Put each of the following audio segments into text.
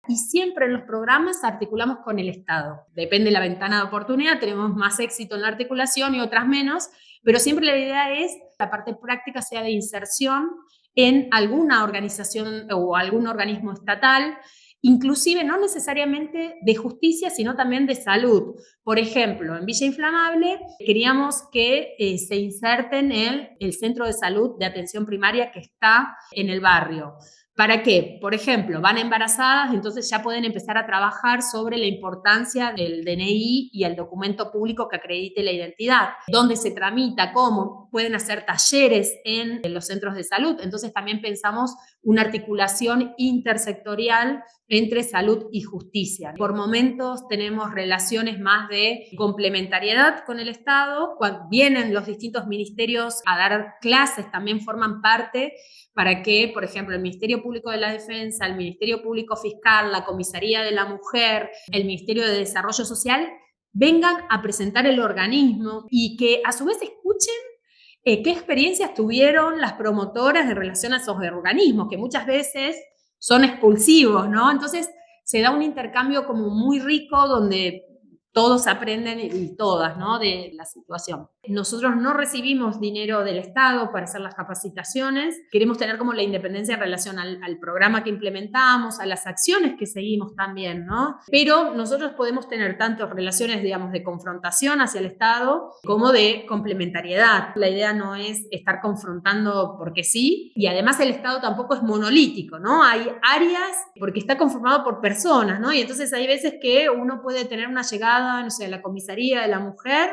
y siempre en los programas articulamos con el Estado. Depende de la ventana de oportunidad, tenemos más éxito en la articulación y otras menos, pero siempre la idea es que la parte práctica sea de inserción en alguna organización o algún organismo estatal, inclusive no necesariamente de justicia, sino también de salud. Por ejemplo, en Villa Inflamable queríamos que se inserten en el centro de salud de atención primaria que está en el barrio. ¿Para qué? Por ejemplo, van embarazadas, entonces ya pueden empezar a trabajar sobre la importancia del DNI y el documento público que acredite la identidad, dónde se tramita, cómo, pueden hacer talleres en los centros de salud. Entonces también pensamos una articulación intersectorial entre salud y justicia. Por momentos tenemos relaciones más de complementariedad con el Estado, cuando vienen los distintos ministerios a dar clases, también forman parte para que, por ejemplo, el Ministerio Público de la Defensa, el Ministerio Público Fiscal, la Comisaría de la Mujer, el Ministerio de Desarrollo Social, vengan a presentar el organismo y que a su vez escuchen qué experiencias tuvieron las promotoras en relación a esos organismos, que muchas veces son expulsivos, ¿no? Entonces se da un intercambio como muy rico donde todos aprenden y todas, ¿no?, de la situación. Nosotros no recibimos dinero del Estado para hacer las capacitaciones, queremos tener como la independencia en relación al programa que implementamos, a las acciones que seguimos también, ¿no? Pero nosotros podemos tener tanto relaciones, digamos, de confrontación hacia el Estado como de complementariedad. La idea no es estar confrontando porque sí, y además el Estado tampoco es monolítico, ¿no? Hay áreas porque está conformado por personas, ¿no? Y entonces hay veces que uno puede tener una llegada, no sé, a la comisaría de la mujer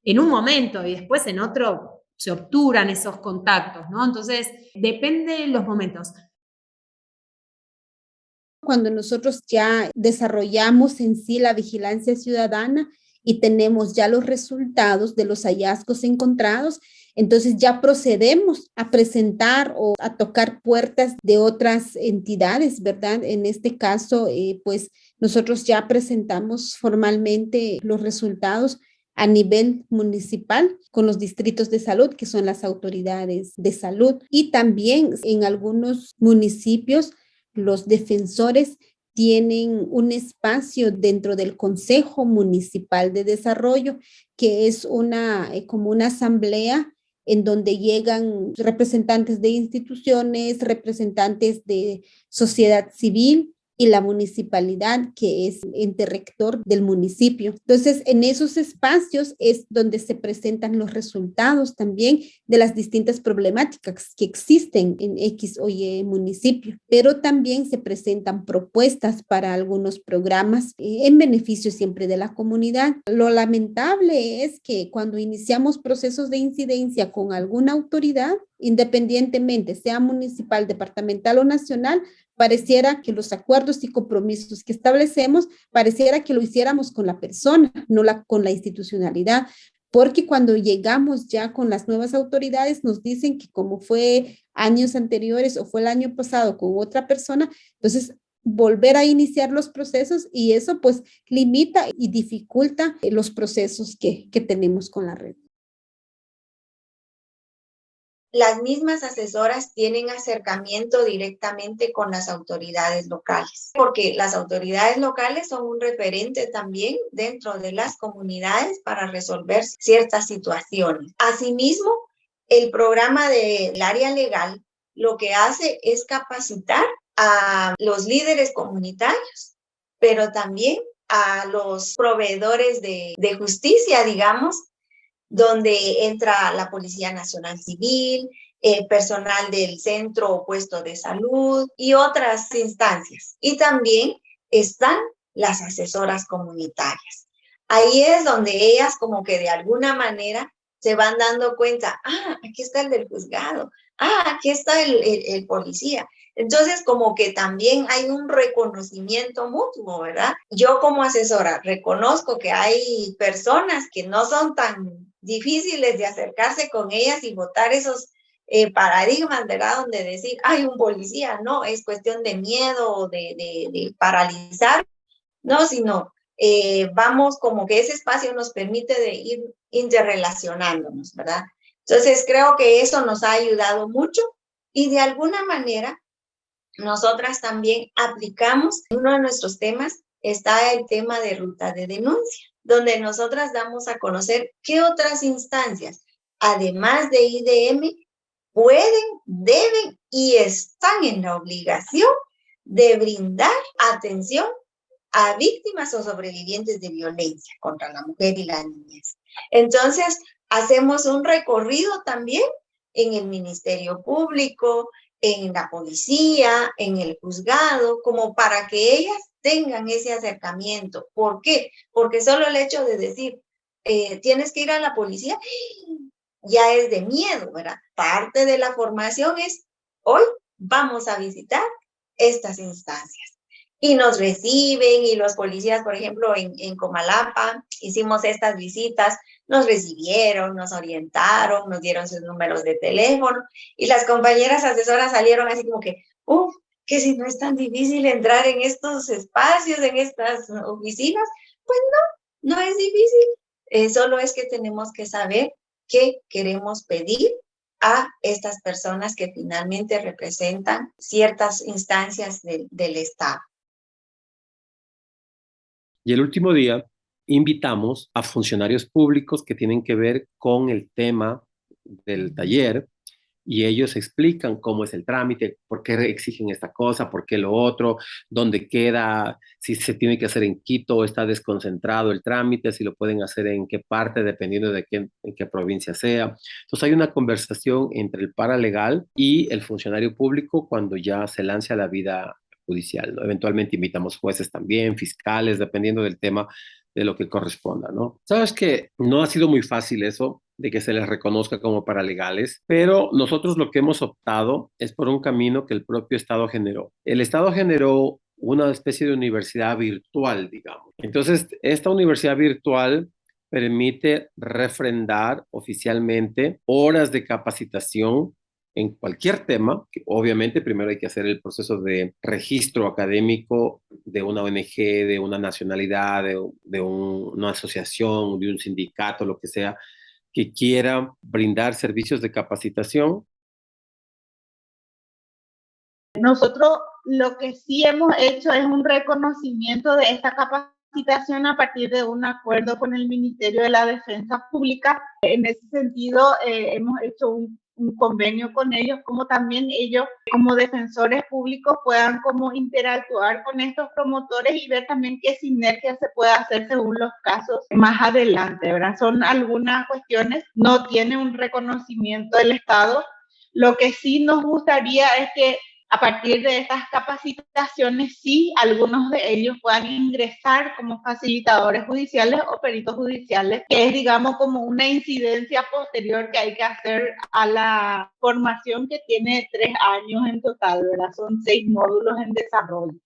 en un momento y después en otro se obturan esos contactos, ¿no? Entonces, depende de los momentos. Cuando nosotros ya desarrollamos en sí la vigilancia ciudadana y tenemos ya los resultados de los hallazgos encontrados, entonces ya procedemos a presentar o a tocar puertas de otras entidades, ¿verdad? En este caso, pues nosotros ya presentamos formalmente los resultados a nivel municipal con los distritos de salud, que son las autoridades de salud, y también en algunos municipios los defensores tienen un espacio dentro del Consejo Municipal de Desarrollo, que es como una asamblea en donde llegan representantes de instituciones, representantes de sociedad civil y la municipalidad, que es ente rector del municipio. Entonces, en esos espacios es donde se presentan los resultados también de las distintas problemáticas que existen en X o Y municipio, pero también se presentan propuestas para algunos programas en beneficio siempre de la comunidad. Lo lamentable es que cuando iniciamos procesos de incidencia con alguna autoridad, independientemente sea municipal, departamental o nacional, pareciera que los acuerdos y compromisos que establecemos, pareciera que lo hiciéramos con la persona, no con la institucionalidad, porque cuando llegamos ya con las nuevas autoridades nos dicen que como fue años anteriores o fue el año pasado con otra persona, entonces volver a iniciar los procesos y eso pues limita y dificulta los procesos que tenemos con la red. Las mismas asesoras tienen acercamiento directamente con las autoridades locales, porque las autoridades locales son un referente también dentro de las comunidades para resolver ciertas situaciones. Asimismo, el programa del área legal lo que hace es capacitar a los líderes comunitarios, pero también a los proveedores de justicia, digamos, donde entra la Policía Nacional Civil, personal del centro o puesto de salud y otras instancias. Y también están las asesoras comunitarias. Ahí es donde ellas como que de alguna manera se van dando cuenta, aquí está el del juzgado, aquí está el policía. Entonces, como que también hay un reconocimiento mutuo, ¿verdad? Yo como asesora reconozco que hay personas que no son tan difíciles de acercarse con ellas y botar esos paradigmas, ¿verdad? Donde decir, hay un policía, no, es cuestión de miedo o de paralizar, no, sino vamos como que ese espacio nos permite de ir interrelacionándonos, ¿verdad? Entonces creo que eso nos ha ayudado mucho y de alguna manera nosotras también aplicamos, uno de nuestros temas está el tema de ruta de denuncia, donde nosotras damos a conocer qué otras instancias, además de IDM, pueden, deben y están en la obligación de brindar atención a víctimas o sobrevivientes de violencia contra la mujer y la niñez. Entonces, hacemos un recorrido también en el Ministerio Público, en la policía, en el juzgado, como para que ellas tengan ese acercamiento. ¿Por qué? Porque solo el hecho de decir, tienes que ir a la policía, ya es de miedo, ¿verdad? Parte de la formación es, hoy vamos a visitar estas instancias. Y nos reciben, y los policías, por ejemplo, en Comalapa, hicimos estas visitas, nos recibieron, nos orientaron, nos dieron sus números de teléfono, y las compañeras asesoras salieron así como que, que si no es tan difícil entrar en estos espacios, en estas oficinas, pues no es difícil, solo es que tenemos que saber qué queremos pedir a estas personas que finalmente representan ciertas instancias del Estado. Y el último día invitamos a funcionarios públicos que tienen que ver con el tema del taller y ellos explican cómo es el trámite, por qué exigen esta cosa, por qué lo otro, dónde queda, si se tiene que hacer en Quito o está desconcentrado el trámite, si lo pueden hacer en qué parte, dependiendo de en qué provincia sea. Entonces hay una conversación entre el paralegal y el funcionario público cuando ya se lance a la vida judicial, ¿no? Eventualmente invitamos jueces también, fiscales, dependiendo del tema de lo que corresponda, ¿no? Sabes que no ha sido muy fácil eso de que se les reconozca como paralegales, pero nosotros lo que hemos optado es por un camino que el propio Estado generó. El Estado generó una especie de universidad virtual, digamos. Entonces, esta universidad virtual permite refrendar oficialmente horas de capacitación en cualquier tema, que obviamente primero hay que hacer el proceso de registro académico de una ONG, de una nacionalidad, de una asociación, de un sindicato, lo que sea, que quiera brindar servicios de capacitación. Nosotros lo que sí hemos hecho es un reconocimiento de esta capacitación a partir de un acuerdo con el Ministerio de la Defensa Pública. En ese sentido, hemos hecho un convenio con ellos, como también ellos, como defensores públicos, puedan como interactuar con estos promotores y ver también qué sinergia se puede hacer según los casos más adelante, ¿verdad? Son algunas cuestiones, no tiene un reconocimiento del Estado. Lo que sí nos gustaría es que a partir de estas capacitaciones, sí, algunos de ellos puedan ingresar como facilitadores judiciales o peritos judiciales, que es, digamos, como una incidencia posterior que hay que hacer a la formación que tiene 3 años en total, ¿verdad? Son 6 módulos en desarrollo.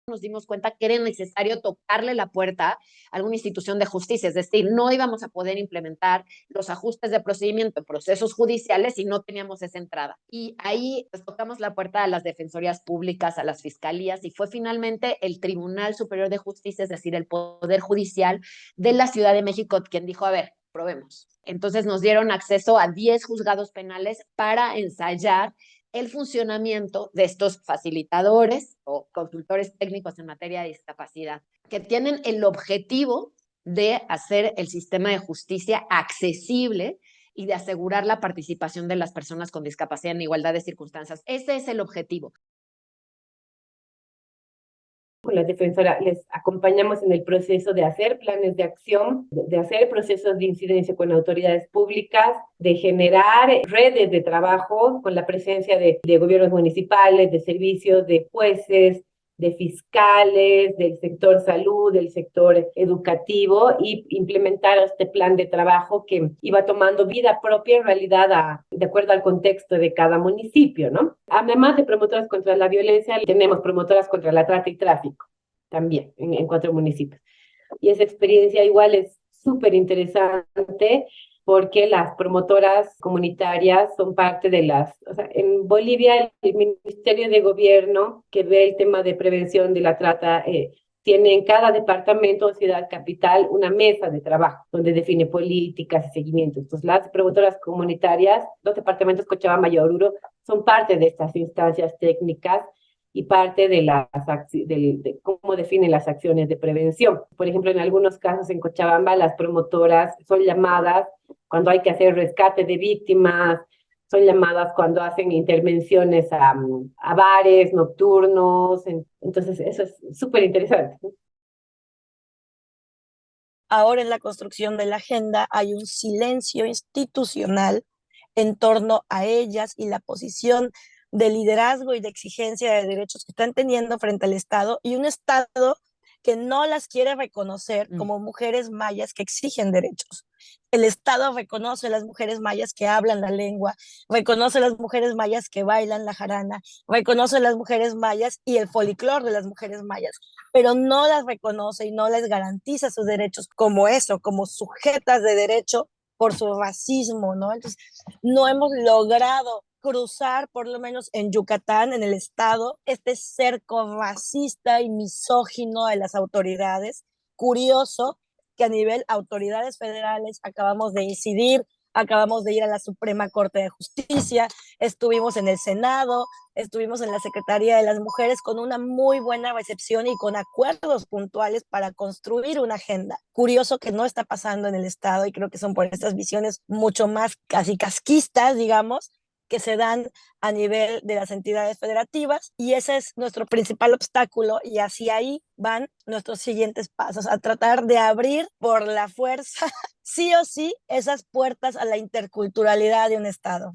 Nos dimos cuenta que era necesario tocarle la puerta a alguna institución de justicia, es decir, no íbamos a poder implementar los ajustes de procedimiento en procesos judiciales si no teníamos esa entrada. Y ahí pues, tocamos la puerta a las defensorías públicas, a las fiscalías, y fue finalmente el Tribunal Superior de Justicia, es decir, el Poder Judicial de la Ciudad de México, quien dijo, a ver, probemos. Entonces nos dieron acceso a 10 juzgados penales para ensayar el funcionamiento de estos facilitadores o consultores técnicos en materia de discapacidad, que tienen el objetivo de hacer el sistema de justicia accesible y de asegurar la participación de las personas con discapacidad en igualdad de circunstancias. Ese es el objetivo. Con la defensora les acompañamos en el proceso de hacer planes de acción, de hacer procesos de incidencia con autoridades públicas, de generar redes de trabajo con la presencia de gobiernos municipales, de servicios, de jueces, de fiscales, del sector salud, del sector educativo, y implementar este plan de trabajo que iba tomando vida propia en realidad de acuerdo al contexto de cada municipio, ¿no? Además de promotoras contra la violencia, tenemos promotoras contra la trata y tráfico también en 4 municipios. Y esa experiencia igual es súper interesante porque las promotoras comunitarias son parte de o sea, en Bolivia el Ministerio de Gobierno que ve el tema de prevención de la trata tiene en cada departamento o ciudad capital una mesa de trabajo donde define políticas y seguimientos. Entonces, las promotoras comunitarias, los departamentos Cochabamba y Oruro, son parte de estas instancias técnicas y parte de cómo definen las acciones de prevención. Por ejemplo, en algunos casos en Cochabamba, las promotoras son llamadas cuando hay que hacer rescate de víctimas, son llamadas cuando hacen intervenciones a bares nocturnos. Entonces, eso es súper interesante. Ahora en la construcción de la agenda hay un silencio institucional en torno a ellas y la posición de liderazgo y de exigencia de derechos que están teniendo frente al Estado, y un Estado que no las quiere reconocer como mujeres mayas que exigen derechos. El Estado reconoce a las mujeres mayas que hablan la lengua, reconoce a las mujeres mayas que bailan la jarana, reconoce a las mujeres mayas y el folclore de las mujeres mayas, pero no las reconoce y no les garantiza sus derechos como eso, como sujetas de derecho por su racismo, ¿no? Entonces, no hemos logrado cruzar, por lo menos en Yucatán, en el estado, este cerco racista y misógino de las autoridades. Curioso que a nivel autoridades federales acabamos de incidir, acabamos de ir a la Suprema Corte de Justicia, estuvimos en el Senado, estuvimos en la Secretaría de las Mujeres con una muy buena recepción y con acuerdos puntuales para construir una agenda. Curioso que no está pasando en el Estado, y creo que son por estas visiones mucho más casi casquistas, digamos, que se dan a nivel de las entidades federativas, y ese es nuestro principal obstáculo, y hacia ahí van nuestros siguientes pasos, a tratar de abrir por la fuerza, sí o sí, esas puertas a la interculturalidad de un Estado.